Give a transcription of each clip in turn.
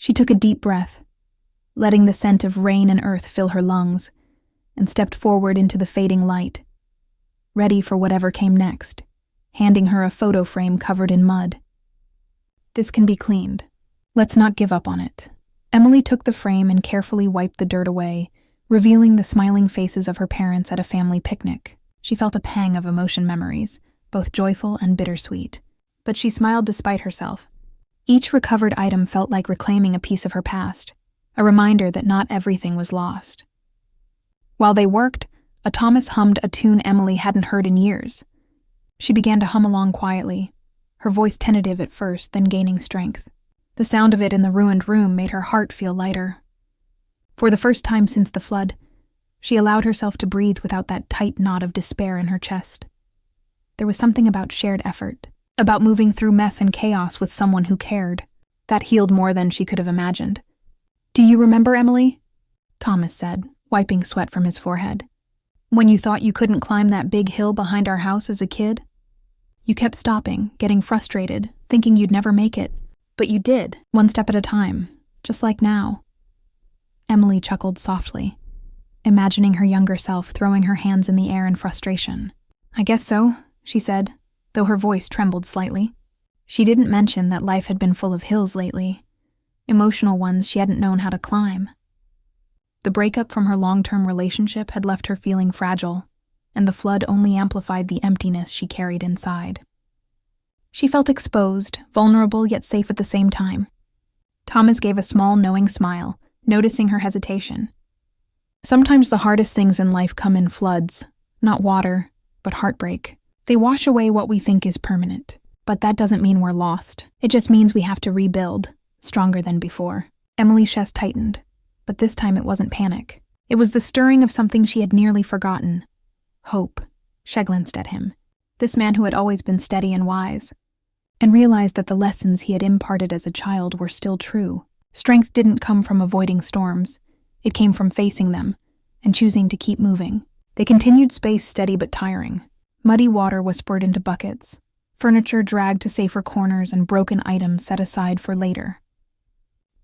She took a deep breath, letting the scent of rain and earth fill her lungs, and stepped forward into the fading light, ready for whatever came next, handing her a photo frame covered in mud. "This can be cleaned. Let's not give up on it." Emily took the frame and carefully wiped the dirt away, revealing the smiling faces of her parents at a family picnic. She felt a pang of emotion memories, both joyful and bittersweet. But she smiled despite herself. Each recovered item felt like reclaiming a piece of her past, a reminder that not everything was lost. While they worked, Thomas hummed a tune Emily hadn't heard in years. She began to hum along quietly, her voice tentative at first, then gaining strength. The sound of it in the ruined room made her heart feel lighter. For the first time since the flood, she allowed herself to breathe without that tight knot of despair in her chest. There was something about shared effort, about moving through mess and chaos with someone who cared, that healed more than she could have imagined. "Do you remember, Emily?" Thomas said, wiping sweat from his forehead. "When you thought you couldn't climb that big hill behind our house as a kid? You kept stopping, getting frustrated, thinking you'd never make it. But you did, one step at a time, just like now." Emily chuckled softly, imagining her younger self throwing her hands in the air in frustration. "I guess so," she said, though her voice trembled slightly. She didn't mention that life had been full of hills lately, emotional ones she hadn't known how to climb. The breakup from her long-term relationship had left her feeling fragile, and the flood only amplified the emptiness she carried inside. She felt exposed, vulnerable yet safe at the same time. Thomas gave a small, knowing smile, noticing her hesitation. "Sometimes the hardest things in life come in floods, not water, but heartbreak. They wash away what we think is permanent. But that doesn't mean we're lost. It just means we have to rebuild, stronger than before." Emily's chest tightened, but this time it wasn't panic. It was the stirring of something she had nearly forgotten. Hope. She glanced at him, this man who had always been steady and wise, and realized that the lessons he had imparted as a child were still true. Strength didn't come from avoiding storms. It came from facing them and choosing to keep moving. They continued space steady but tiring. Muddy water whispered into buckets, furniture dragged to safer corners, and broken items set aside for later.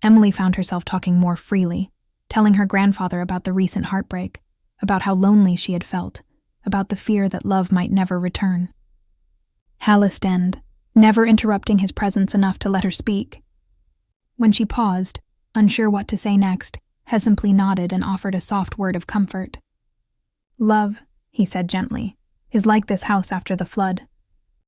Emily found herself talking more freely, telling her grandfather about the recent heartbreak, about how lonely she had felt, about the fear that love might never return. Halist end, never interrupting his presence enough to let her speak. When she paused, unsure what to say next, he simply nodded and offered a soft word of comfort. "Love," he said gently, "is like this house after the flood.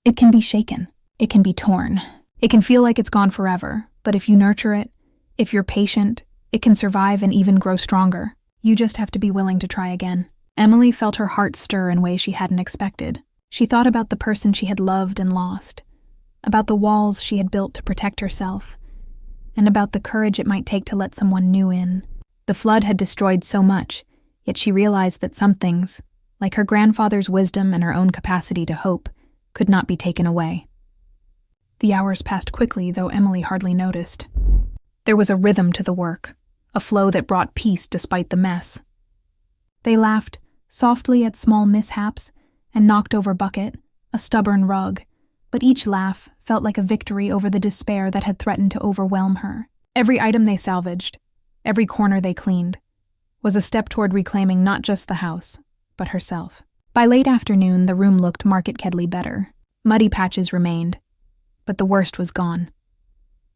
It can be shaken. It can be torn. It can feel like it's gone forever, but if you nurture it, if you're patient, it can survive and even grow stronger. You just have to be willing to try again." Emily felt her heart stir in ways she hadn't expected. She thought about the person she had loved and lost, about the walls she had built to protect herself, and about the courage it might take to let someone new in. The flood had destroyed so much, yet she realized that some things, like her grandfather's wisdom and her own capacity to hope, could not be taken away. The hours passed quickly, though Emily hardly noticed. There was a rhythm to the work, a flow that brought peace despite the mess. They laughed softly at small mishaps and knocked over bucket, a stubborn rug, but each laugh felt like a victory over the despair that had threatened to overwhelm her. Every item they salvaged, every corner they cleaned, was a step toward reclaiming not just the house, but herself. By late afternoon, the room looked markedly better. Muddy patches remained, but the worst was gone.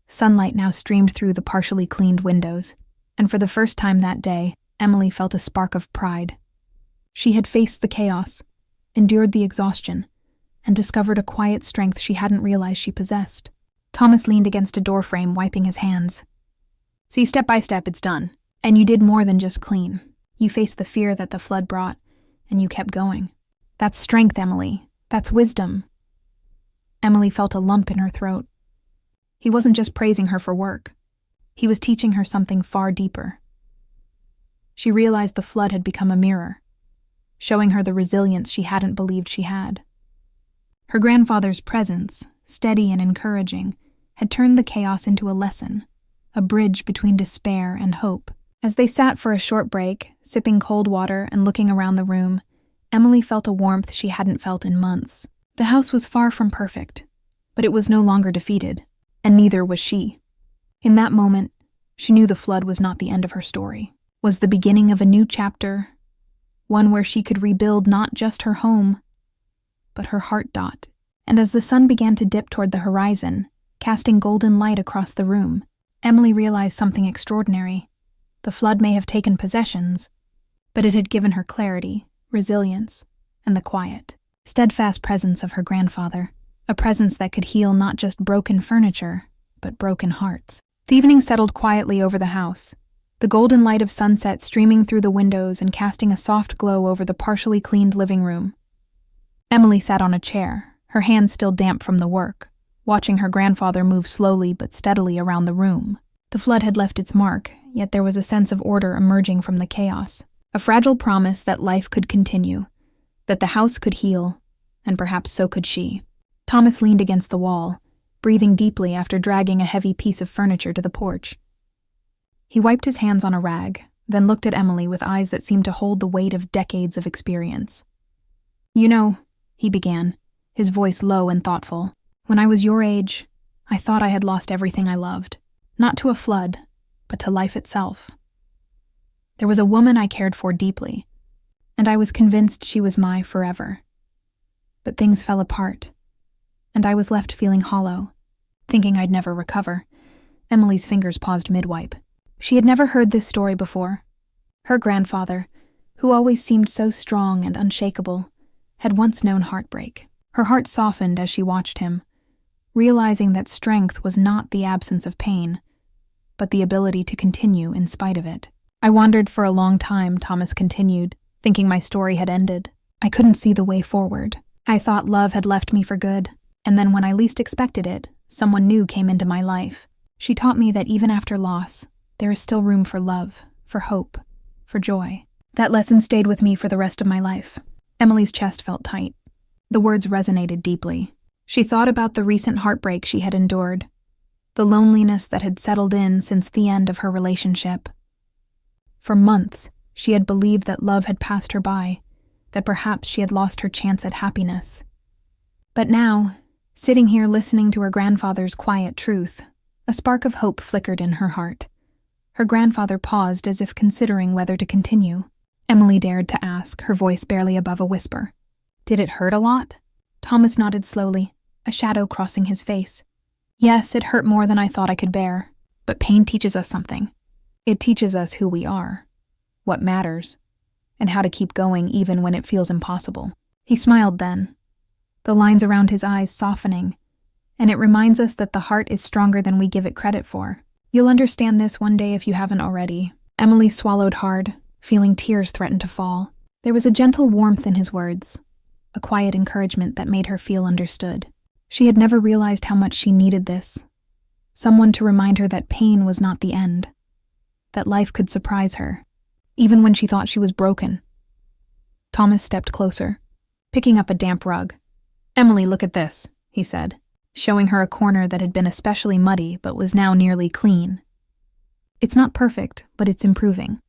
Sunlight now streamed through the partially cleaned windows, and for the first time that day, Emily felt a spark of pride. She had faced the chaos, endured the exhaustion, and discovered a quiet strength she hadn't realized she possessed. Thomas leaned against a doorframe, wiping his hands. "See, step by step, it's done. And you did more than just clean. You faced the fear that the flood brought, and you kept going. That's strength, Emily. That's wisdom." Emily felt a lump in her throat. He wasn't just praising her for work. He was teaching her something far deeper. She realized the flood had become a mirror, showing her the resilience she hadn't believed she had. Her grandfather's presence, steady and encouraging, had turned the chaos into a lesson, a bridge between despair and hope. As they sat for a short break, sipping cold water and looking around the room, Emily felt a warmth she hadn't felt in months. The house was far from perfect, but it was no longer defeated, and neither was she. In that moment, She knew the flood was not the end of her story, was the beginning of a new chapter, one where she could rebuild not just her home, but her heart. And as the sun began to dip toward the horizon, casting golden light across the room, Emily realized something extraordinary. The flood may have taken possessions, but it had given her clarity, resilience, and the quiet, steadfast presence of her grandfather, a presence that could heal not just broken furniture, but broken hearts. The evening settled quietly over the house, the golden light of sunset streaming through the windows and casting a soft glow over the partially cleaned living room. Emily sat on a chair, her hands still damp from the work, watching her grandfather move slowly but steadily around the room. The flood had left its mark, yet there was a sense of order emerging from the chaos, a fragile promise that life could continue, that the house could heal, and perhaps so could she. Thomas leaned against the wall, breathing deeply after dragging a heavy piece of furniture to the porch. He wiped his hands on a rag, then looked at Emily with eyes that seemed to hold the weight of decades of experience. "You know," he began, his voice low and thoughtful, "when I was your age, I thought I had lost everything I loved. Not to a flood, but to life itself. There was a woman I cared for deeply, and I was convinced she was my forever. But things fell apart, and I was left feeling hollow, thinking I'd never recover." Emily's fingers paused mid-wipe. She had never heard this story before. Her grandfather, who always seemed so strong and unshakable, had once known heartbreak. Her heart softened as she watched him, realizing that strength was not the absence of pain, but the ability to continue in spite of it. "I wandered for a long time," Thomas continued, thinking my story had ended. "I couldn't see the way forward. I thought love had left me for good, and then when I least expected it, someone new came into my life. She taught me that even after loss, there is still room for love, for hope, for joy. That lesson stayed with me for the rest of my life." Emily's chest felt tight. The words resonated deeply. She thought about the recent heartbreak she had endured, the loneliness that had settled in since the end of her relationship. For months, she had believed that love had passed her by, that perhaps she had lost her chance at happiness. But now, sitting here listening to her grandfather's quiet truth, a spark of hope flickered in her heart. Her grandfather paused as if considering whether to continue. Emily dared to ask, her voice barely above a whisper. "Did it hurt a lot?" Thomas nodded slowly, a shadow crossing his face. "Yes, it hurt more than I thought I could bear. But pain teaches us something. It teaches us who we are, what matters, and how to keep going even when it feels impossible." He smiled then, the lines around his eyes softening, and it reminds us that the heart is stronger than we give it credit for. "You'll understand this one day if you haven't already." Emily swallowed hard, feeling tears threaten to fall. There was a gentle warmth in his words, a quiet encouragement that made her feel understood. She had never realized how much she needed this. Someone to remind her that pain was not the end, that life could surprise her, even when she thought she was broken. Thomas stepped closer, picking up a damp rug. "Emily, look at this," he said, showing her a corner that had been especially muddy but was now nearly clean. "It's not perfect, but it's improving.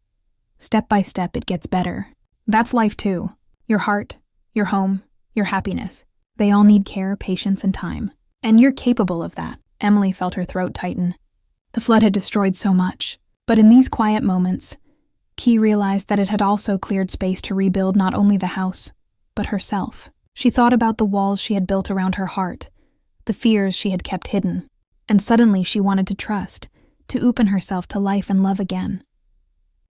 Step by step, it gets better. That's life too. Your heart, your home, your happiness. They all need care, patience, and time. And you're capable of that." Emily felt her throat tighten. The flood had destroyed so much, but in these quiet moments, Key realized that it had also cleared space to rebuild not only the house, but herself. She thought about the walls she had built around her heart, the fears she had kept hidden, and suddenly she wanted to trust, to open herself to life and love again.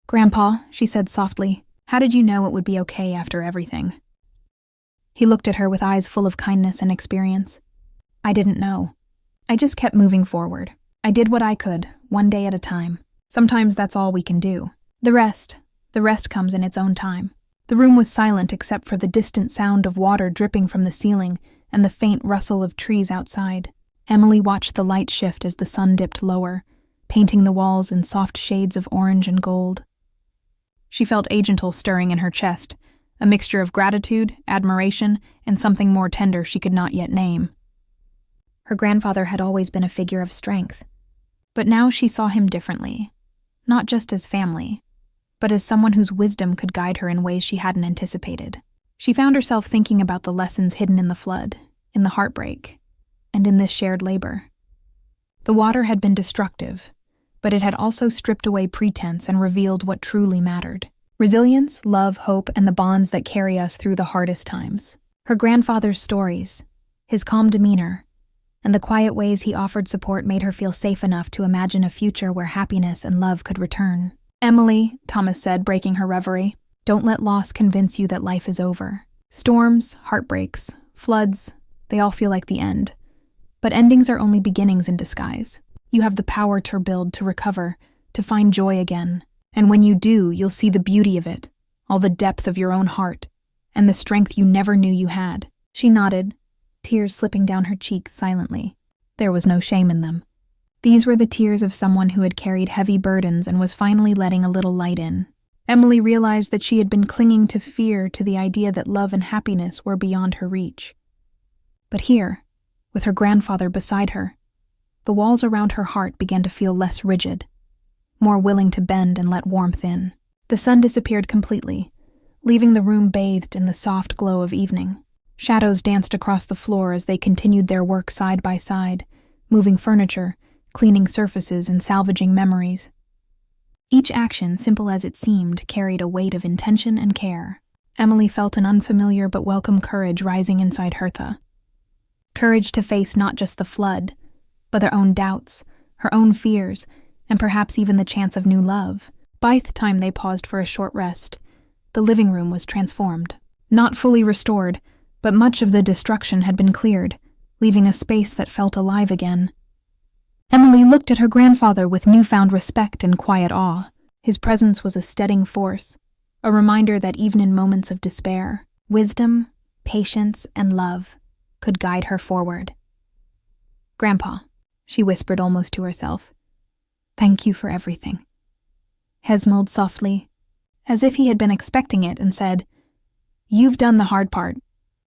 "Grandpa," she said softly, "how did you know it would be okay after everything?" He looked at her with eyes full of kindness and experience. "I didn't know. I just kept moving forward. I did what I could, one day at a time. Sometimes that's all we can do. The rest comes in its own time." The room was silent except for the distant sound of water dripping from the ceiling and the faint rustle of trees outside. Emily watched the light shift as the sun dipped lower, painting the walls in soft shades of orange and gold. She felt a gentle stirring in her chest, a mixture of gratitude, admiration, and something more tender she could not yet name. Her grandfather had always been a figure of strength, but now she saw him differently, not just as family, but as someone whose wisdom could guide her in ways she hadn't anticipated. She found herself thinking about the lessons hidden in the flood, in the heartbreak, and in this shared labor. The water had been destructive, but it had also stripped away pretense and revealed what truly mattered. Resilience, love, hope, and the bonds that carry us through the hardest times. Her grandfather's stories, his calm demeanor, and the quiet ways he offered support made her feel safe enough to imagine a future where happiness and love could return. "Emily," Thomas said, breaking her reverie, "don't let loss convince you that life is over. Storms, heartbreaks, floods, they all feel like the end. But endings are only beginnings in disguise. You have the power to rebuild, to recover, to find joy again. And when you do, you'll see the beauty of it, all the depth of your own heart, and the strength you never knew you had." She nodded, tears slipping down her cheeks silently. There was no shame in them. These were the tears of someone who had carried heavy burdens and was finally letting a little light in. Emily realized that she had been clinging to fear, to the idea that love and happiness were beyond her reach. But here, with her grandfather beside her, the walls around her heart began to feel less rigid, more willing to bend and let warmth in. The sun disappeared completely, leaving the room bathed in the soft glow of evening. Shadows danced across the floor as they continued their work side by side, moving furniture, cleaning surfaces, and salvaging memories. Each action, simple as it seemed, carried a weight of intention and care. Emily felt an unfamiliar but welcome courage rising inside Hertha. Courage to face not just the flood, but their own doubts, her own fears, and perhaps even the chance of new love. By the time they paused for a short rest, the living room was transformed. Not fully restored, but much of the destruction had been cleared, leaving a space that felt alive again. Emily looked at her grandfather with newfound respect and quiet awe. His presence was a steadying force, a reminder that even in moments of despair, wisdom, patience, and love could guide her forward. "Grandpa," she whispered almost to herself, "thank you for everything." Hesmeld softly, as if he had been expecting it, and said, "You've done the hard part.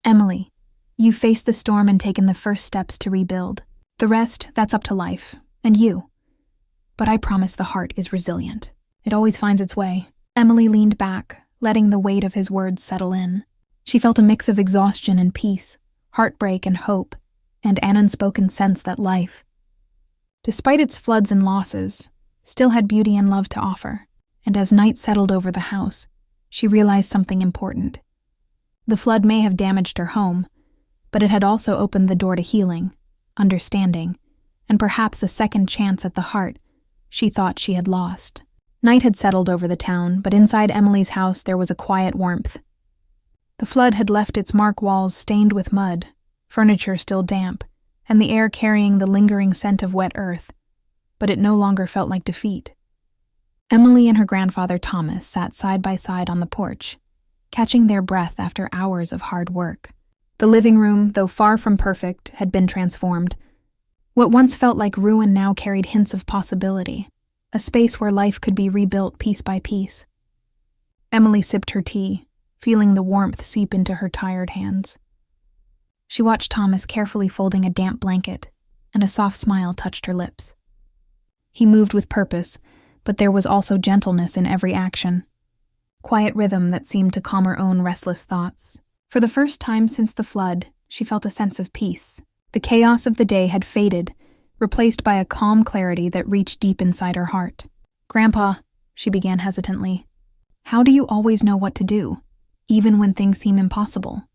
Emily, you've faced the storm and taken the first steps to rebuild. The rest, that's up to life, and you. But I promise the heart is resilient. It always finds its way." Emily leaned back, letting the weight of his words settle in. She felt a mix of exhaustion and peace, heartbreak and hope, and an unspoken sense that life, despite its floods and losses, still had beauty and love to offer. And as night settled over the house, she realized something important. The flood may have damaged her home, but it had also opened the door to healing, understanding, and perhaps a second chance at the heart she thought she had lost. Night had settled over the town, but inside Emily's house there was a quiet warmth. The flood had left its mark walls stained with mud, furniture still damp, and the air carrying the lingering scent of wet earth, but it no longer felt like defeat. Emily and her grandfather Thomas sat side by side on the porch, catching their breath after hours of hard work. The living room, though far from perfect, had been transformed. What once felt like ruin now carried hints of possibility, a space where life could be rebuilt piece by piece. Emily sipped her tea, feeling the warmth seep into her tired hands. She watched Thomas carefully folding a damp blanket, and a soft smile touched her lips. He moved with purpose, but there was also gentleness in every action. Quiet rhythm that seemed to calm her own restless thoughts. For the first time since the flood, she felt a sense of peace. The chaos of the day had faded, replaced by a calm clarity that reached deep inside her heart. "Grandpa," she began hesitantly, "how do you always know what to do, even when things seem impossible?"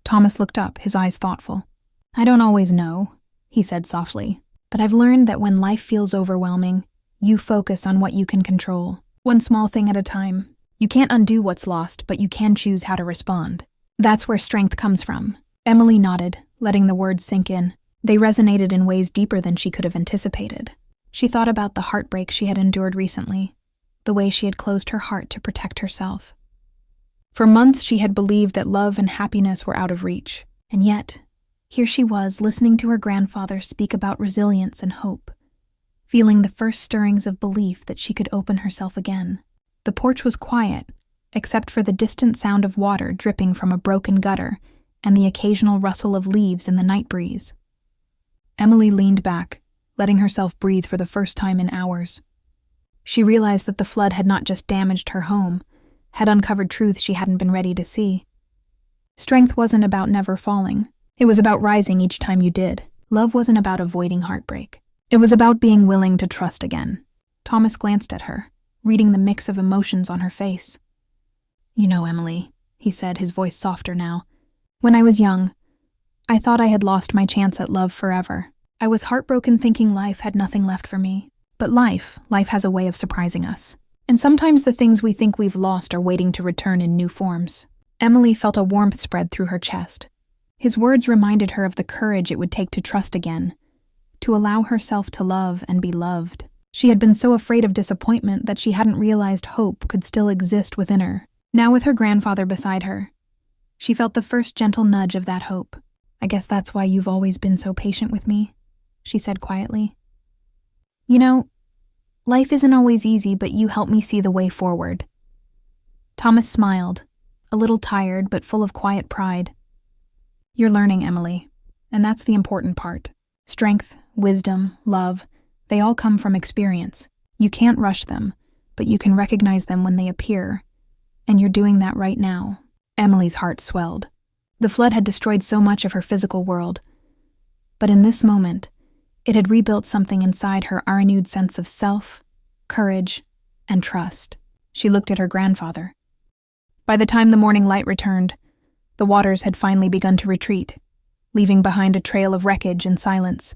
Thomas looked up, his eyes thoughtful. "I don't always know," he said softly, "but I've learned that when life feels overwhelming, you focus on what you can control, one small thing at a time. You can't undo what's lost, but you can choose how to respond. That's where strength comes from." Emily nodded, letting the words sink in. They resonated in ways deeper than she could have anticipated. She thought about the heartbreak she had endured recently, the way she had closed her heart to protect herself. For months she had believed that love and happiness were out of reach, and yet, here she was listening to her grandfather speak about resilience and hope, feeling the first stirrings of belief that she could open herself again. The porch was quiet, except for the distant sound of water dripping from a broken gutter and the occasional rustle of leaves in the night breeze. Emily leaned back, letting herself breathe for the first time in hours. She realized that the flood had not just damaged her home, had uncovered truths she hadn't been ready to see. Strength wasn't about never falling. It was about rising each time you did. Love wasn't about avoiding heartbreak. It was about being willing to trust again. Thomas glanced at her, reading the mix of emotions on her face. "You know, Emily," he said, his voice softer now, "when I was young, I thought I had lost my chance at love forever. I was heartbroken thinking life had nothing left for me. But life has a way of surprising us. And sometimes the things we think we've lost are waiting to return in new forms." Emily felt a warmth spread through her chest. His words reminded her of the courage it would take to trust again, to allow herself to love and be loved. She had been so afraid of disappointment that she hadn't realized hope could still exist within her. Now with her grandfather beside her, she felt the first gentle nudge of that hope. "I guess that's why you've always been so patient with me," she said quietly. "You know, life isn't always easy, but you help me see the way forward." Thomas smiled, a little tired but full of quiet pride. "You're learning, Emily, and that's the important part. Strength, wisdom, love, they all come from experience. You can't rush them, but you can recognize them when they appear, and you're doing that right now." Emily's heart swelled. The flood had destroyed so much of her physical world, but in this moment, it had rebuilt something inside her, a renewed sense of self, courage, and trust. She looked at her grandfather. By the time the morning light returned, the waters had finally begun to retreat, leaving behind a trail of wreckage and silence.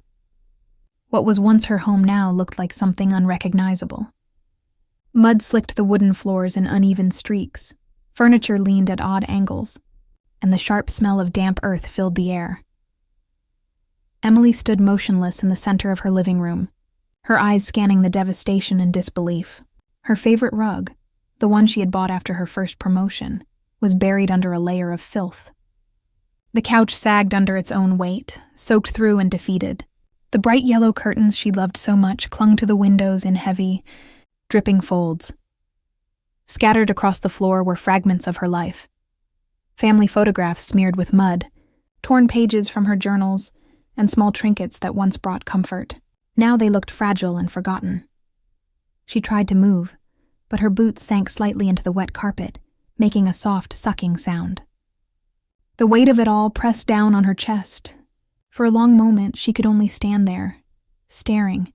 What was once her home now looked like something unrecognizable. Mud slicked the wooden floors in uneven streaks, furniture leaned at odd angles, and the sharp smell of damp earth filled the air. Emily stood motionless in the center of her living room, her eyes scanning the devastation and disbelief. Her favorite rug, the one she had bought after her first promotion, was buried under a layer of filth. The couch sagged under its own weight, soaked through and defeated. The bright yellow curtains she loved so much clung to the windows in heavy, dripping folds. Scattered across the floor were fragments of her life. Family photographs smeared with mud, torn pages from her journals, and small trinkets that once brought comfort. Now they looked fragile and forgotten. She tried to move, but her boots sank slightly into the wet carpet, making a soft, sucking sound. The weight of it all pressed down on her chest. For a long moment, she could only stand there, staring,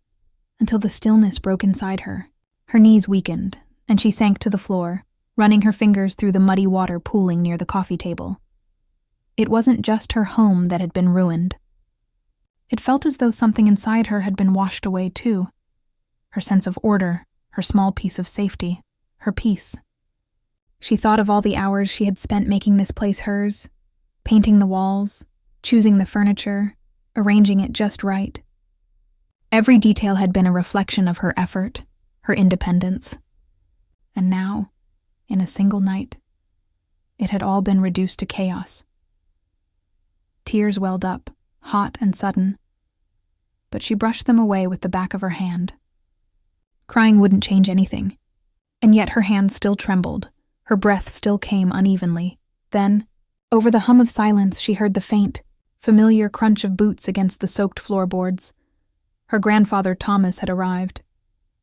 until the stillness broke inside her. Her knees weakened, and she sank to the floor, running her fingers through the muddy water pooling near the coffee table. It wasn't just her home that had been ruined. It felt as though something inside her had been washed away too. Her sense of order, her small piece of safety, her peace. She thought of all the hours she had spent making this place hers, painting the walls, choosing the furniture, arranging it just right. Every detail had been a reflection of her effort, her independence. And now, in a single night, it had all been reduced to chaos. Tears welled up, hot and sudden, but she brushed them away with the back of her hand. Crying wouldn't change anything, and yet her hands still trembled, her breath still came unevenly. Then, over the hum of silence, she heard the faint, familiar crunch of boots against the soaked floorboards. Her grandfather Thomas had arrived.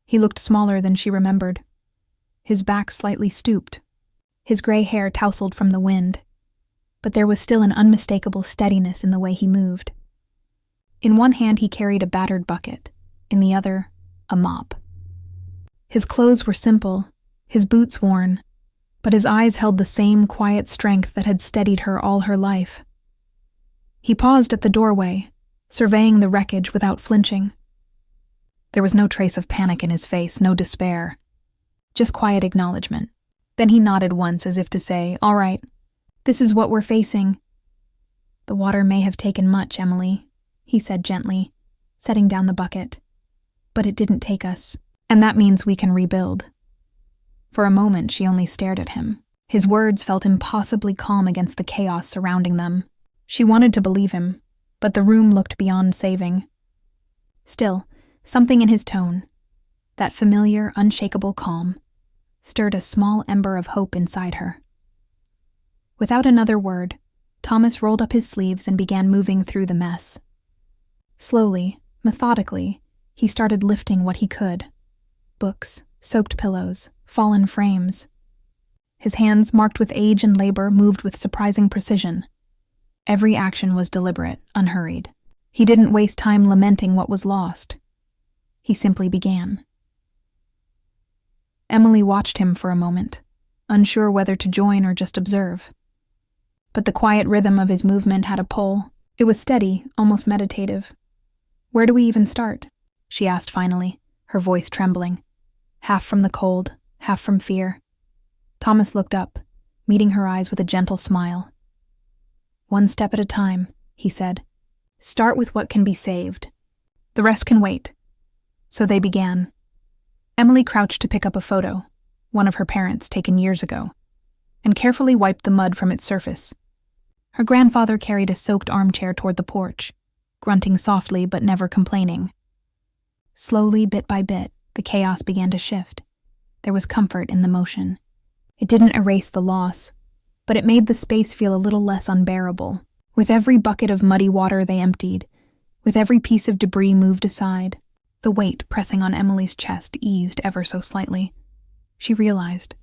He looked smaller than she remembered. His back slightly stooped, his gray hair tousled from the wind, but there was still an unmistakable steadiness in the way he moved. In one hand he carried a battered bucket, in the other, a mop. His clothes were simple, his boots worn, but his eyes held the same quiet strength that had steadied her all her life. He paused at the doorway, surveying the wreckage without flinching. There was no trace of panic in his face, no despair, just quiet acknowledgement. Then he nodded once as if to say, "All right, this is what we're facing." "The water may have taken much, Emily," he said gently, setting down the bucket. "But it didn't take us, and that means we can rebuild." For a moment she only stared at him. His words felt impossibly calm against the chaos surrounding them. She wanted to believe him, but the room looked beyond saving. Still, something in his tone, that familiar, unshakable calm, stirred a small ember of hope inside her. Without another word, Thomas rolled up his sleeves and began moving through the mess. Slowly, methodically, he started lifting what he could. Books, soaked pillows, fallen frames. His hands, marked with age and labor, moved with surprising precision. Every action was deliberate, unhurried. He didn't waste time lamenting what was lost. He simply began. Emily watched him for a moment, unsure whether to join or just observe. But the quiet rhythm of his movement had a pull. It was steady, almost meditative. "Where do we even start?" she asked finally, her voice trembling, half from the cold, half from fear. Thomas looked up, meeting her eyes with a gentle smile. "One step at a time," he said. "Start with what can be saved. The rest can wait." So they began. Emily crouched to pick up a photo, one of her parents taken years ago, and carefully wiped the mud from its surface. Her grandfather carried a soaked armchair toward the porch, grunting softly but never complaining. Slowly, bit by bit, the chaos began to shift. There was comfort in the motion. It didn't erase the loss, but it made the space feel a little less unbearable. With every bucket of muddy water they emptied, with every piece of debris moved aside, the weight pressing on Emily's chest eased ever so slightly. She realized,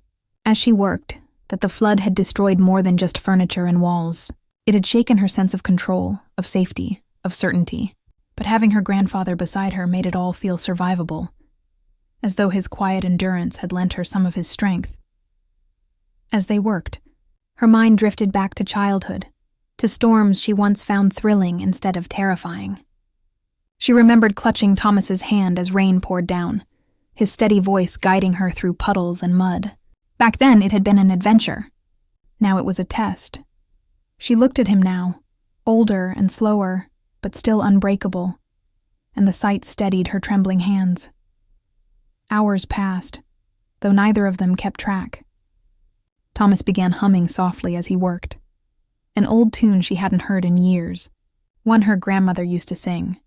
as she worked, that the flood had destroyed more than just furniture and walls. It had shaken her sense of control, of safety, of certainty. But having her grandfather beside her made it all feel survivable, as though his quiet endurance had lent her some of his strength. As they worked, her mind drifted back to childhood, to storms she once found thrilling instead of terrifying. She remembered clutching Thomas's hand as rain poured down, his steady voice guiding her through puddles and mud. Back then it had been an adventure. Now it was a test. She looked at him now, older and slower, but still unbreakable, and the sight steadied her trembling hands. Hours passed, though neither of them kept track. Thomas began humming softly as he worked, an old tune she hadn't heard in years, one her grandmother used to sing.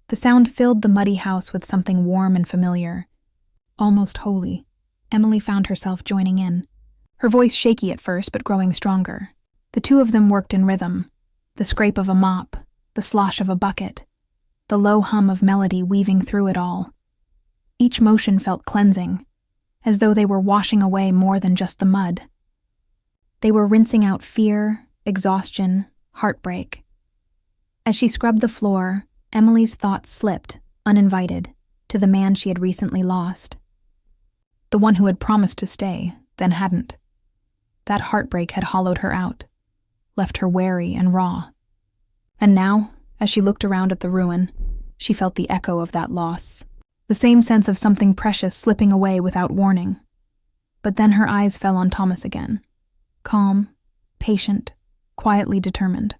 The sound filled the muddy house with something warm and familiar, almost holy. Emily found herself joining in, her voice shaky at first but growing stronger. The two of them worked in rhythm, the scrape of a mop, the slosh of a bucket, the low hum of melody weaving through it all. Each motion felt cleansing, as though they were washing away more than just the mud. They were rinsing out fear, exhaustion, heartbreak. As she scrubbed the floor, Emily's thoughts slipped, uninvited, to the man she had recently lost. The one who had promised to stay, then hadn't. That heartbreak had hollowed her out, left her wary and raw. And now, as she looked around at the ruin, she felt the echo of that loss, the same sense of something precious slipping away without warning. But then her eyes fell on Thomas again, calm, patient, quietly determined.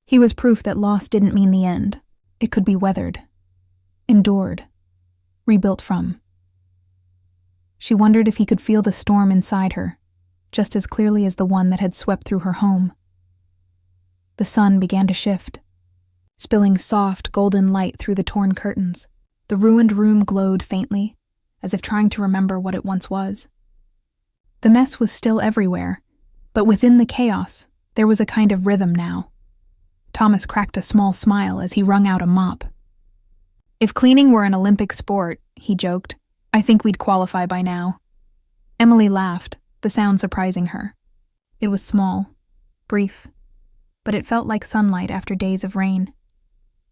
He was proof that loss didn't mean the end. It could be weathered, endured, rebuilt from. She wondered if he could feel the storm inside her, just as clearly as the one that had swept through her home. The sun began to shift, spilling soft, golden light through the torn curtains. The ruined room glowed faintly, as if trying to remember what it once was. The mess was still everywhere, but within the chaos, there was a kind of rhythm now. Thomas cracked a small smile as he wrung out a mop. "If cleaning were an Olympic sport," he joked, "I think we'd qualify by now." Emily laughed, the sound surprising her. It was small, brief, but it felt like sunlight after days of rain.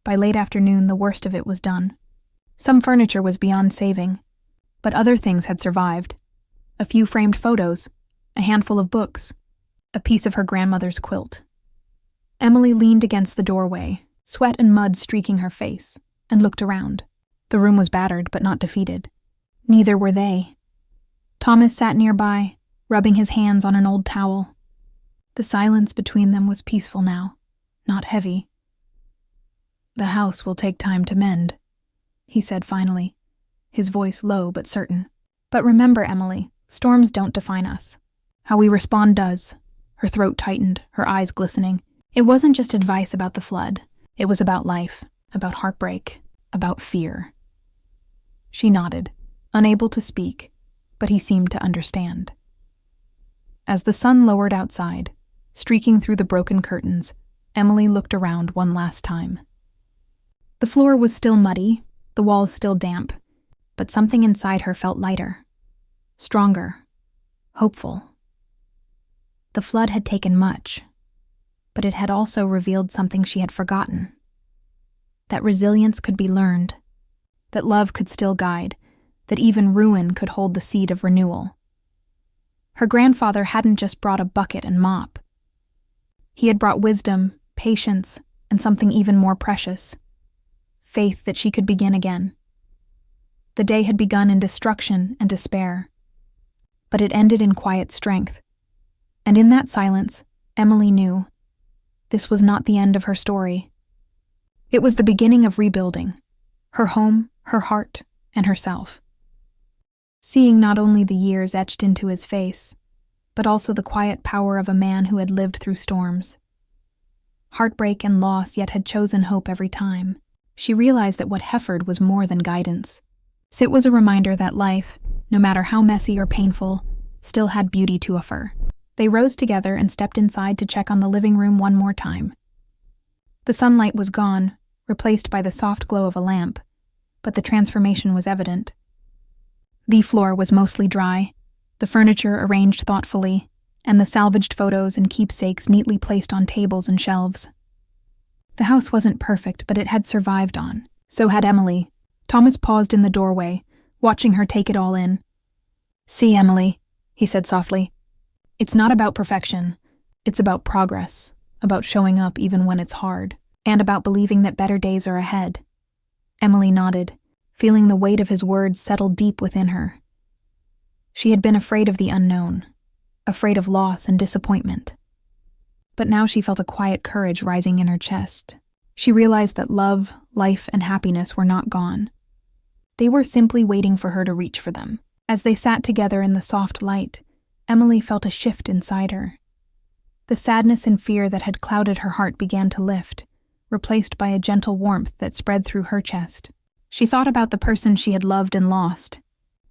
By late afternoon, the worst of it was done. Some furniture was beyond saving, but other things had survived. A few framed photos, a handful of books, a piece of her grandmother's quilt. Emily leaned against the doorway, sweat and mud streaking her face, and looked around. The room was battered but not defeated. Neither were they. Thomas sat nearby, rubbing his hands on an old towel. The silence between them was peaceful now, not heavy. "The house will take time to mend," he said finally, his voice low but certain. "But remember, Emily, storms don't define us. How we respond does." Her throat tightened, her eyes glistening. It wasn't just advice about the flood. It was about life, about heartbreak, about fear. She nodded, unable to speak, but he seemed to understand. As the sun lowered outside, streaking through the broken curtains, Emily looked around one last time. The floor was still muddy, the walls still damp, but something inside her felt lighter, stronger, hopeful. The flood had taken much, but it had also revealed something she had forgotten. That resilience could be learned, that love could still guide, that even ruin could hold the seed of renewal. Her grandfather hadn't just brought a bucket and mop. He had brought wisdom, patience, and something even more precious: faith that she could begin again. The day had begun in destruction and despair, but it ended in quiet strength. And in that silence, Emily knew this was not the end of her story. It was the beginning of rebuilding her home, her heart, and herself. Seeing not only the years etched into his face, but also the quiet power of a man who had lived through storms. Heartbreak and loss, yet had chosen hope every time. She realized that what Hefford was more than guidance. It was a reminder that life, no matter how messy or painful, still had beauty to offer. They rose together and stepped inside to check on the living room one more time. The sunlight was gone, replaced by the soft glow of a lamp, but the transformation was evident. The floor was mostly dry, the furniture arranged thoughtfully, and the salvaged photos and keepsakes neatly placed on tables and shelves. The house wasn't perfect, but it had survived on. So had Emily. Thomas paused in the doorway, watching her take it all in. "See, Emily," he said softly. "It's not about perfection. It's about progress, about showing up even when it's hard, and about believing that better days are ahead." Emily nodded, feeling the weight of his words settle deep within her. She had been afraid of the unknown, afraid of loss and disappointment. But now she felt a quiet courage rising in her chest. She realized that love, life, and happiness were not gone. They were simply waiting for her to reach for them. As they sat together in the soft light, Emily felt a shift inside her. The sadness and fear that had clouded her heart began to lift, replaced by a gentle warmth that spread through her chest. She thought about the person she had loved and lost,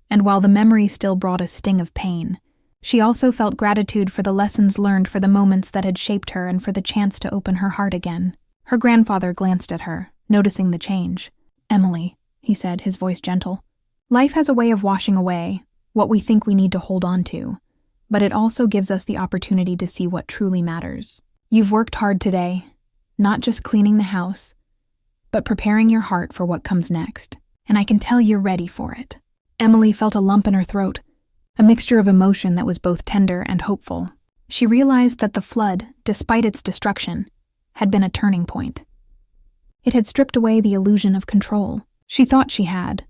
and while the memory still brought a sting of pain, she also felt gratitude for the lessons learned, for the moments that had shaped her, and for the chance to open her heart again. Her grandfather glanced at her, noticing the change. "Emily," he said, his voice gentle, "life has a way of washing away what we think we need to hold on to, but it also gives us the opportunity to see what truly matters. You've worked hard today, not just cleaning the house, but preparing your heart for what comes next, and I can tell you're ready for it." Emily felt a lump in her throat, a mixture of emotion that was both tender and hopeful. She realized that the flood, despite its destruction, had been a turning point. It had stripped away the illusion of control. She thought she had,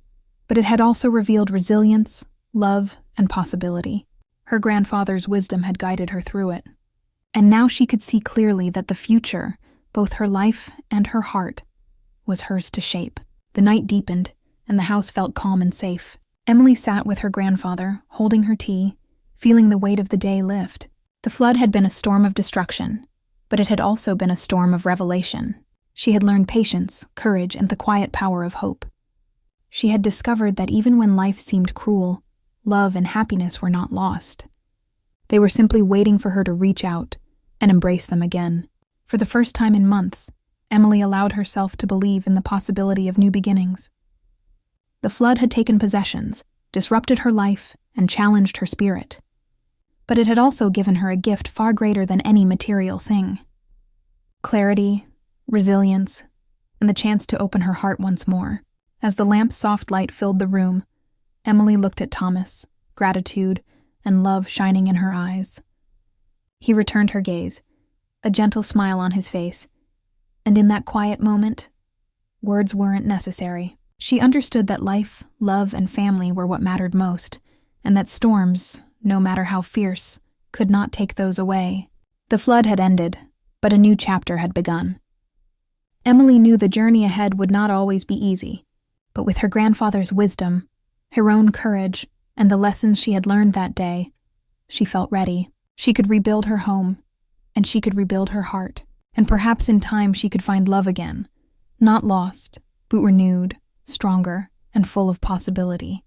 but it had also revealed resilience, love, and possibility. Her grandfather's wisdom had guided her through it. And now she could see clearly that the future, both her life and her heart, was hers to shape. The night deepened, and the house felt calm and safe. Emily sat with her grandfather, holding her tea, feeling the weight of the day lift. The flood had been a storm of destruction, but it had also been a storm of revelation. She had learned patience, courage, and the quiet power of hope. She had discovered that even when life seemed cruel, love and happiness were not lost. They were simply waiting for her to reach out and embrace them again. For the first time in months, Emily allowed herself to believe in the possibility of new beginnings. The flood had taken possessions, disrupted her life, and challenged her spirit. But it had also given her a gift far greater than any material thing: clarity, resilience, and the chance to open her heart once more. As the lamp's soft light filled the room, Emily looked at Thomas, gratitude and love shining in her eyes. He returned her gaze, a gentle smile on his face, and in that quiet moment, words weren't necessary. She understood that life, love, and family were what mattered most, and that storms, no matter how fierce, could not take those away. The flood had ended, but a new chapter had begun. Emily knew the journey ahead would not always be easy, but with her grandfather's wisdom, her own courage, and the lessons she had learned that day, she felt ready. She could rebuild her home, and she could rebuild her heart, and perhaps in time she could find love again, not lost, but renewed, stronger, and full of possibility.